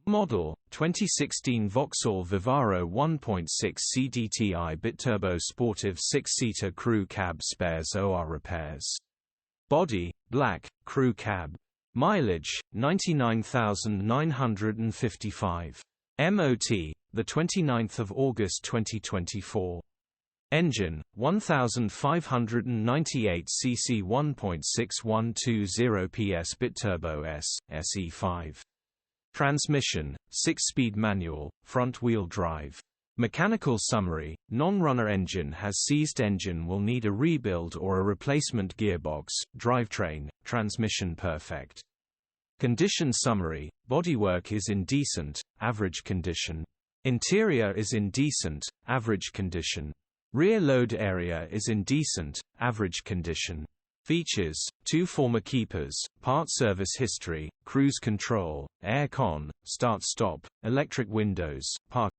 Model, 2016 VAUXHALL VIVARO 1.6CDTI BiTurbo Sportive 6-seater crew cab spares OR repairs. Body, black, crew cab. Mileage, 99,955. MOT, 29 August 2024. Engine, 1598 cc 1.6CDTI BiTurbo S, SE5. Transmission, 6-speed manual, front-wheel drive. Mechanical summary: non-runner engine has seized. Engine will need a rebuild or a replacement gearbox, drivetrain, transmission perfect. Condition summary: bodywork is in decent, average condition. Interior is in decent, average condition. Rear load area is in decent, average condition. Features: 2 former keepers, part service history, cruise control, air con, start-stop, electric windows, park